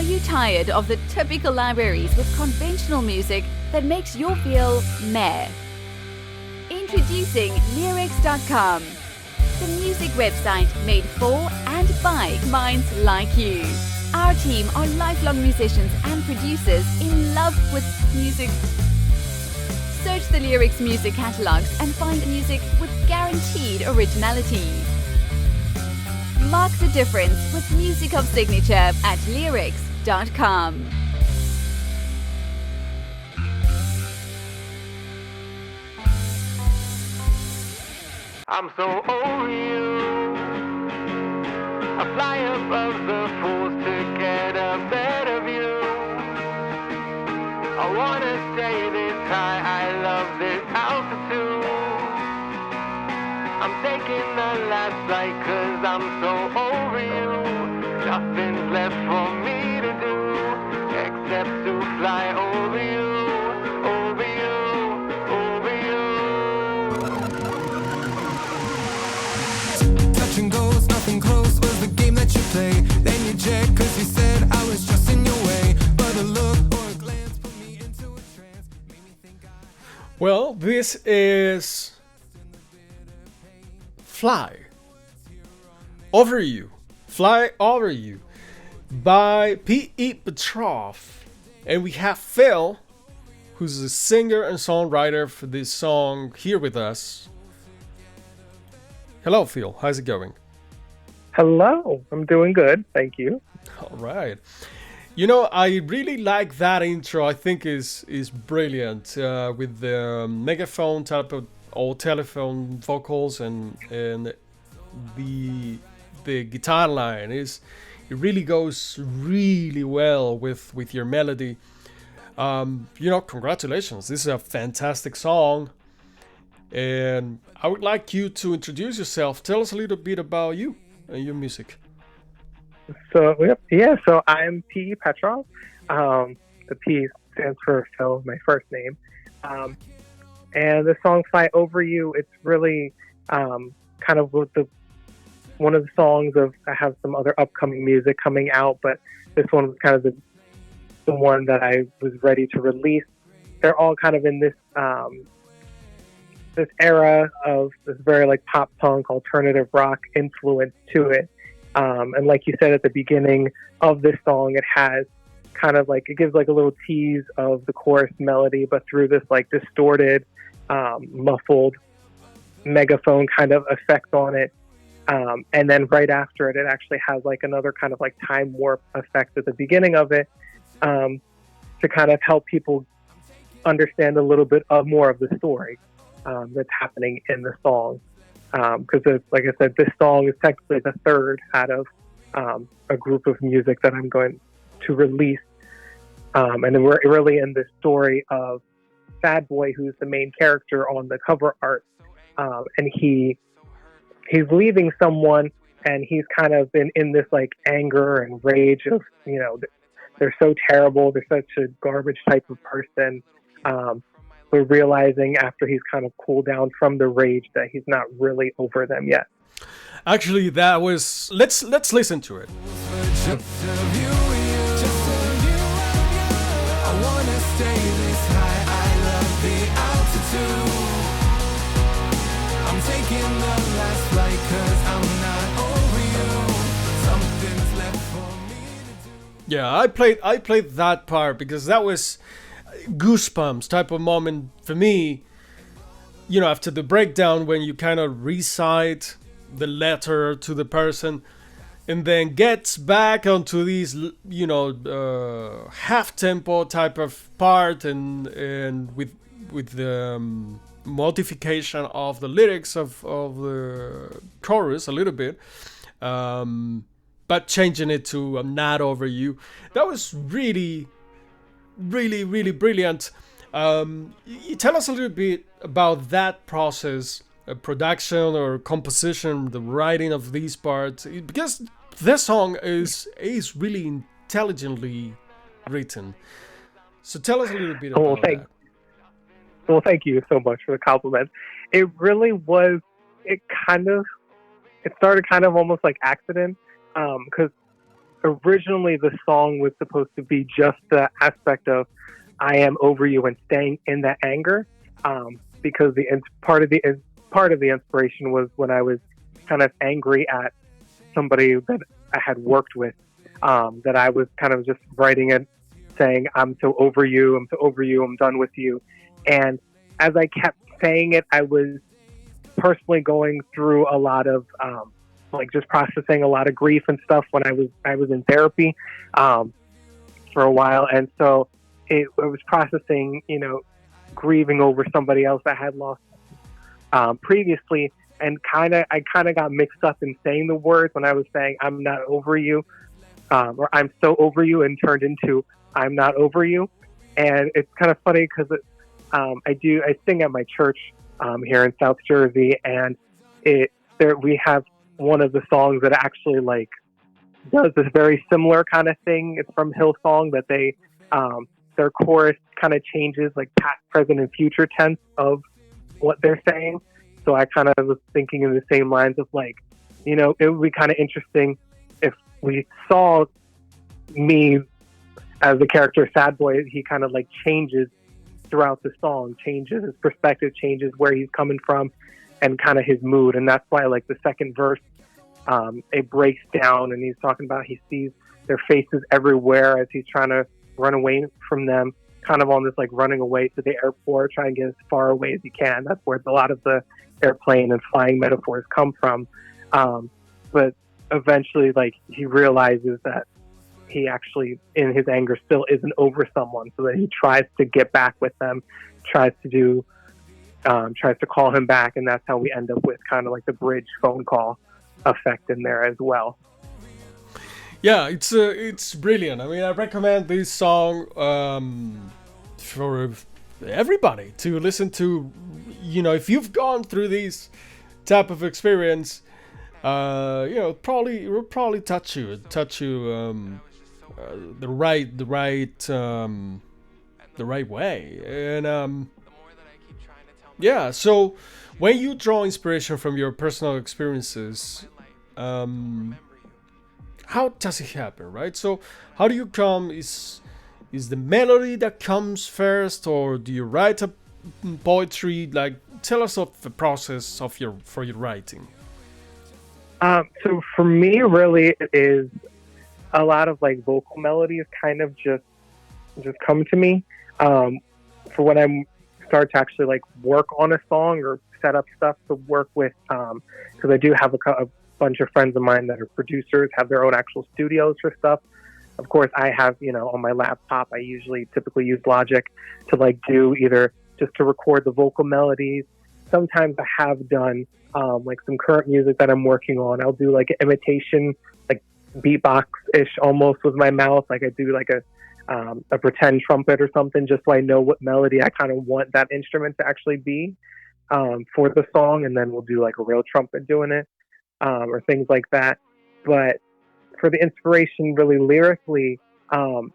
you tired of the typical libraries with conventional music that makes you feel meh? Introducing Leerecs.com, the music website made for and by minds like you. Our team are lifelong musicians and producers in love with music. Search the Leerecs music catalogs and find music with guaranteed originality. Mark the difference with music of signature at Leerecs.com. I'm so over you. I fly above the fools to get a better view. I wanna stay this high, I love this altitude. I'm taking the last flight 'cause I'm so over you. Nothing's left for me to do except to fly over you, over you, over you. Touch and goes, nothing close was the game that you played. Then you checked 'cause you said I was just in your way. But a look or a glance put me into a trance. Made me think Well, this is Fly Over You. Fly Over You by P.E.Petrov. And we have Phil, who's a singer and songwriter for this song, here with us. Hello, Phil. How's it going? Hello. I'm doing good. Thank you. All right. You know, I really like that intro. I think is brilliant with the megaphone type of or telephone vocals and the guitar line it really goes really well with your melody. You know, congratulations. This is a fantastic song. And I would like you to introduce yourself. Tell us a little bit about you and your music. So, so I'm P.E.Petrov. The P stands for Phil, my first name. And the song Fly Over You, it's really kind of one of the songs of, I have some other upcoming music coming out, but this one was kind of the one that I was ready to release. They're all kind of in this this era of this very like pop punk, alternative rock influence to it. And like you said at the beginning of this song, it has kind of like, it gives like a little tease of the chorus melody, but through this like distorted, muffled megaphone kind of effect on it. And then right after it, it actually has like another kind of like time warp effect at the beginning of it, to kind of help people understand a little bit of more of the story that's happening in the song. Because like I said, this song is technically the third out of a group of music that I'm going to release. And we're really in this story of SadBoi, who's the main character on the cover art. And he's leaving someone, and he's kind of been in this like anger and rage of, you know, they're so terrible, they're such a garbage type of person. We're realizing after he's kind of cooled down from the rage that he's not really over them yet. Actually, that was let's listen to it. I'm taking the last flight 'cause I'm not over you. Something's left for me to do. Yeah, I played that part because that was goosebumps type of moment for me. You know, after the breakdown, when you kind of recite the letter to the person and then gets back onto these, you know, half tempo type of part and with the modification of the lyrics of the chorus a little bit, but changing it to "I'm not over you." That was really brilliant. You tell us a little bit about that process, production or composition, the writing of these parts, because this song is really intelligently written. So tell us a little bit about that. Well, thank you so much for the compliment. It really was, it started kind of almost like accident, because originally the song was supposed to be just the aspect of I am over you and staying in that anger, because part of the inspiration was when I was kind of angry at somebody that I had worked with, that I was kind of just writing it saying, I'm so over you, I'm done with you. And as I kept saying it, I was personally going through a lot of like just processing a lot of grief and stuff when I was in therapy for a while. And so I was processing, grieving over somebody else I had lost previously, and I kind of got mixed up in saying the words when I was saying I'm not over you, or I'm so over you, and turned into I'm not over you. And it's kind of funny because I sing at my church here in South Jersey, and we have one of the songs that actually like does this very similar kind of thing. It's from Hillsong, that their chorus kind of changes like past, present, and future tense of what they're saying. So I kind of was thinking in the same lines of like, it would be kind of interesting if we saw me as the character SadBoi. He kind of like changes throughout the song, changes his perspective, changes where he's coming from, and kind of his mood. And that's why like the second verse, it breaks down, and he's talking about he sees their faces everywhere as he's trying to run away from them, kind of on this like running away to the airport, trying to get as far away as he can. That's where a lot of the airplane and flying metaphors come from. But eventually, like, he realizes that he actually, in his anger, still isn't over someone, so that he tries to get back with them, tries to call him back, and that's how we end up with kind of like the bridge phone call effect in there as well. Yeah, it's brilliant. I mean, I recommend this song for everybody to listen to. If you've gone through this type of experience, it will probably touch you the right way. And yeah, so when you draw inspiration from your personal experiences, how does it happen, right? So how do you come? Is the melody that comes first, or do you write a poetry? Like, tell us of the process for your writing. So for me, really, it is a lot of like vocal melodies kind of just come to me for when I start to actually like work on a song or set up stuff to work with, because I do have a bunch of friends of mine that are producers, have their own actual studios for stuff. Of course, I have, on my laptop, I typically use Logic to like do either just to record the vocal melodies. Sometimes I have done like some current music that I'm working on. I'll do like an imitation, like beatbox-ish almost with my mouth. Like I do like a pretend trumpet or something, just so I know what melody I kind of want that instrument to actually be for the song. And then we'll do like a real trumpet doing it. Or things like that. But for the inspiration, really lyrically, for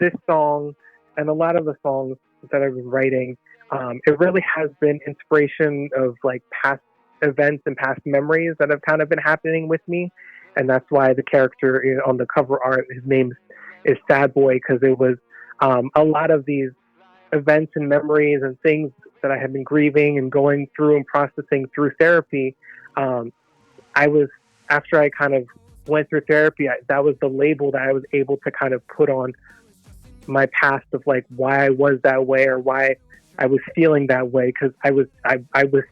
this song and a lot of the songs that I've been writing, it really has been inspiration of like past events and past memories that have kind of been happening with me. And that's why the character on the cover art, his name is SadBoi, because it was a lot of these events and memories and things that I had been grieving and going through and processing through therapy. After I kind of went through therapy, that was the label that I was able to kind of put on my past of like why I was that way or why I was feeling that way. Cause I was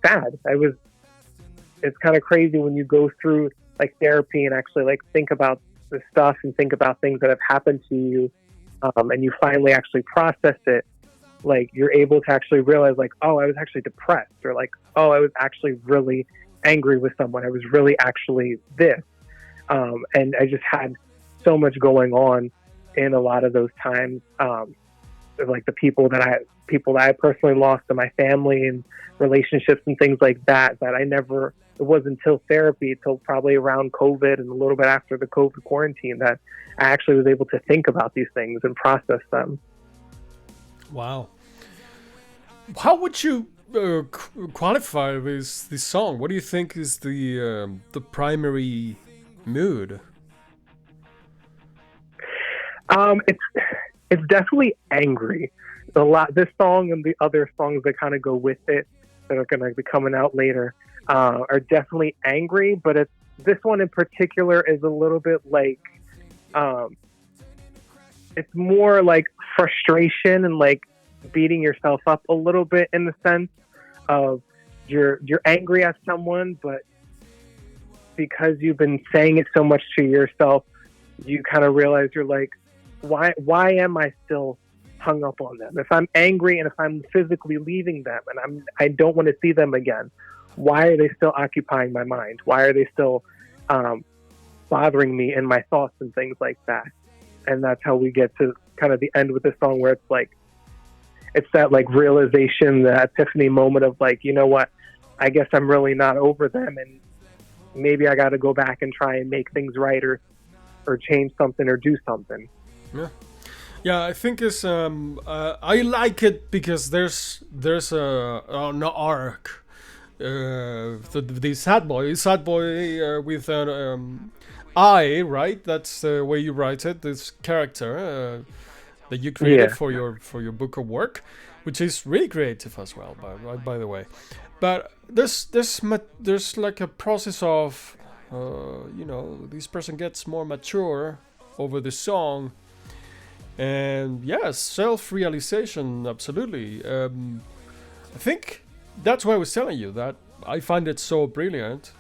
sad. It's kind of crazy when you go through like therapy and actually like think about the stuff and think about things that have happened to you. And you finally actually process it. Like you're able to actually realize like, oh, I was actually depressed, or like, oh, I was actually really angry with someone. I was really actually this. And I just had so much going on in a lot of those times. Like the people that I personally lost in my family and relationships and things like that, it wasn't until therapy, till probably around COVID and a little bit after the COVID quarantine, that I actually was able to think about these things and process them. Wow. How would you qualify this song? What do you think is the primary mood? It's definitely angry. This song and the other songs that kind of go with it that are going to be coming out later are definitely angry. But this one in particular is a little bit like it's more like frustration and like beating yourself up a little bit, in the sense of you're angry at someone, but because you've been saying it so much to yourself, you kind of realize you're like, why am I still hung up on them? If I'm angry and if I'm physically leaving them and I don't want to see them again, why are they still occupying my mind? Why are they still bothering me in my thoughts and things like that? And that's how we get to kind of the end with the song, where it's like, it's that like realization, that epiphany moment of like, you know what, I guess I'm really not over them, and maybe I got to go back and try and make things right, or change something or do something. Yeah, I think it's I like it because there's an arc. The SadBoi with an I, right? That's the way you write it. This character that you created for your book of work, which is really creative as well, by the way. But there's like a process of this person gets more mature over the song, and yes, self-realization, absolutely. I think that's why I was telling you that I find it so brilliant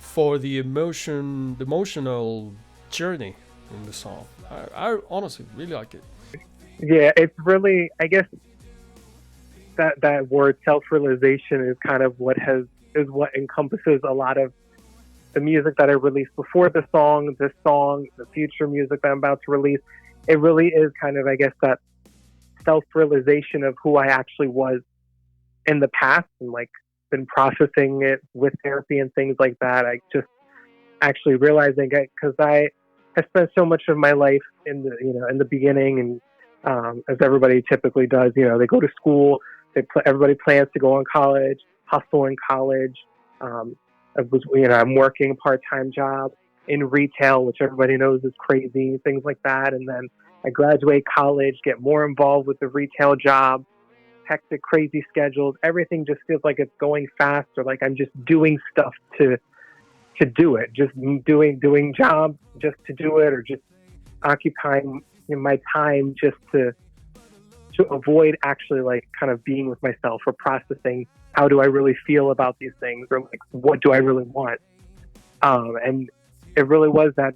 for the emotional journey in the song. I honestly really like it. Yeah, it's really, I guess that word self-realization is kind of what encompasses a lot of the music that I released before this song, the future music that I'm about to release. It really is kind of, I guess, that self-realization of who I actually was in the past, and like been processing it with therapy and things like that. I just actually realizing it, because I spent so much of my life in the beginning, and as everybody typically does, they go to school, everybody plans to go on college, hustle in college. I'm working a part-time job in retail, which everybody knows is crazy, things like that. And then I graduate college, get more involved with the retail job, hectic, crazy schedules. Everything just feels like it's going fast, or like I'm just doing stuff to do it, just doing jobs just to do it, or just occupying my time just to avoid actually like kind of being with myself, or processing how do I really feel about these things, or like what do I really want. And it really was that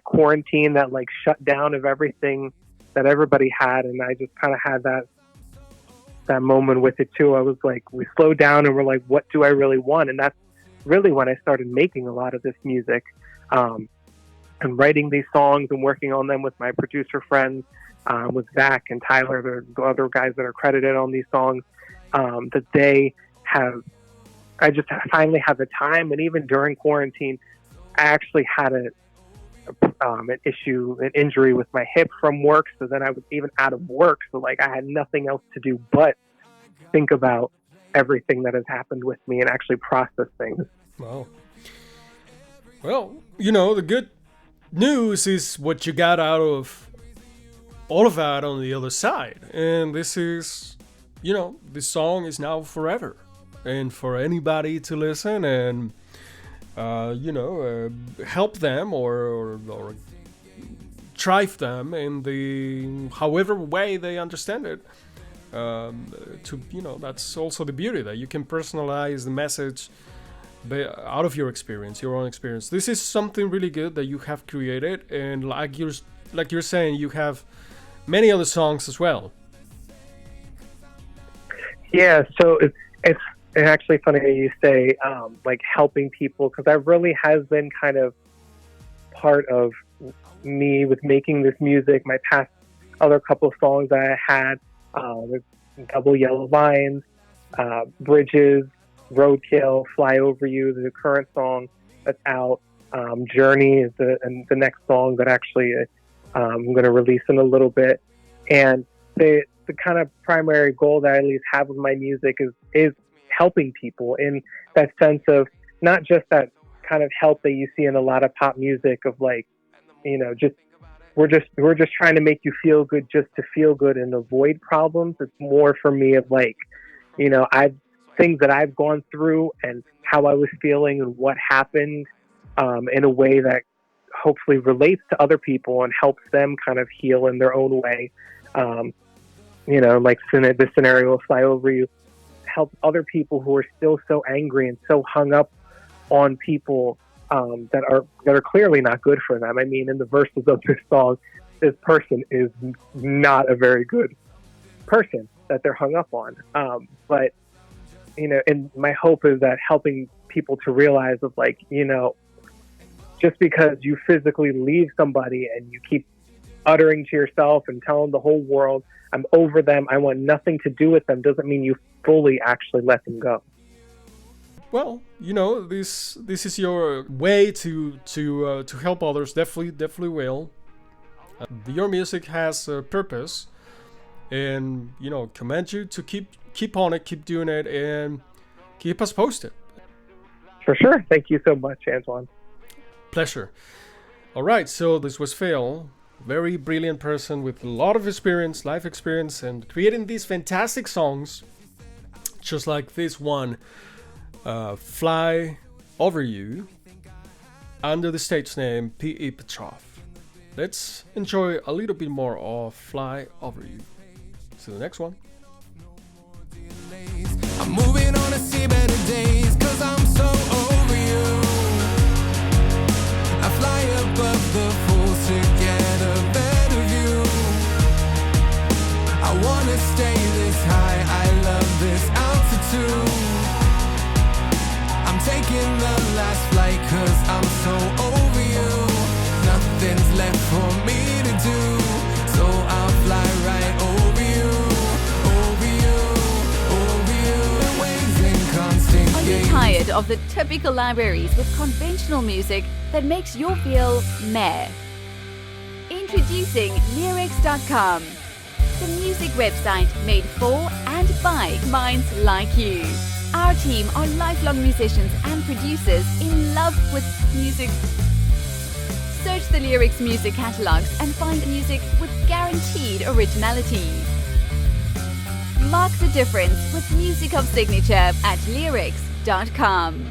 quarantine that like shut down of everything that everybody had, and I just kind of had that moment with it too. I was like, we slowed down and we're like, what do I really want? And that's really when I started making a lot of this music, and writing these songs and working on them with my producer friends, with Zach and Tyler, the other guys that are credited on these songs, I just finally had the time. And even during quarantine, I actually had an injury with my hip from work. So then I was even out of work. So like I had nothing else to do but think about everything that has happened with me and actually process things. Wow. Well, the good news is what you got out of all of that on the other side. And this is, this song is now forever. And for anybody to listen and, help them or drive them in the however way they understand it. That's also the beauty, that you can personalize the message out of your experience, your own experience. This is something really good that you have created, and like you're saying, you have many other songs as well. Yeah, so it's actually funny that you say like helping people, because that really has been kind of part of me with making this music. My past other couple of songs that I had, Double Yellow Lines, Bridges, Roadkill, Fly Over You, the current song that's out. Journey is the next song that actually I'm going to release in a little bit. And the kind of primary goal that I at least have with my music is helping people, in that sense of not just that kind of help that you see in a lot of pop music of like, just we're just trying to make you feel good just to feel good and avoid problems. It's more for me of like, I've things that I've gone through and how I was feeling and what happened in a way that hopefully relates to other people and helps them kind of heal in their own way. Like this scenario of Fly Over You helps other people who are still so angry and so hung up on people that are clearly not good for them. I mean, in the verses of this song, this person is not a very good person that they're hung up on. But and my hope is that helping people to realize of like, just because you physically leave somebody and you keep uttering to yourself and telling the whole world, I'm over them, I want nothing to do with them, doesn't mean you fully actually let them go. Well, this is your way to help others. Definitely will. Your music has a purpose, and commend you to keep on it, keep doing it, and keep us posted. For sure. Thank you so much, Antoine. Pleasure. All right, so this was Phil, very brilliant person with a lot of experience, life experience, and creating these fantastic songs, just like this one. Fly Over You, under the stage name P.E.Petrov. Let's enjoy a little bit more of Fly Over You. See the next one. I'm moving on to see better days, 'cause I'm so over you. I fly above the fools to get a better view. I wanna stay this high, I love this altitude. I'm taking the last flight 'cause I'm so over you. Nothing's left for me to do, so I'll fly right over you, over you, over you. Waves in constant Are you gaze. tired of the typical libraries with conventional music that makes you feel meh? Introducing Leerecs.com, the music website made for and by minds like you. Our team are lifelong musicians and producers in love with music. Search the Leerecs music catalogs and find music with guaranteed originality. Mark the difference with music of signature at Leerecs.com.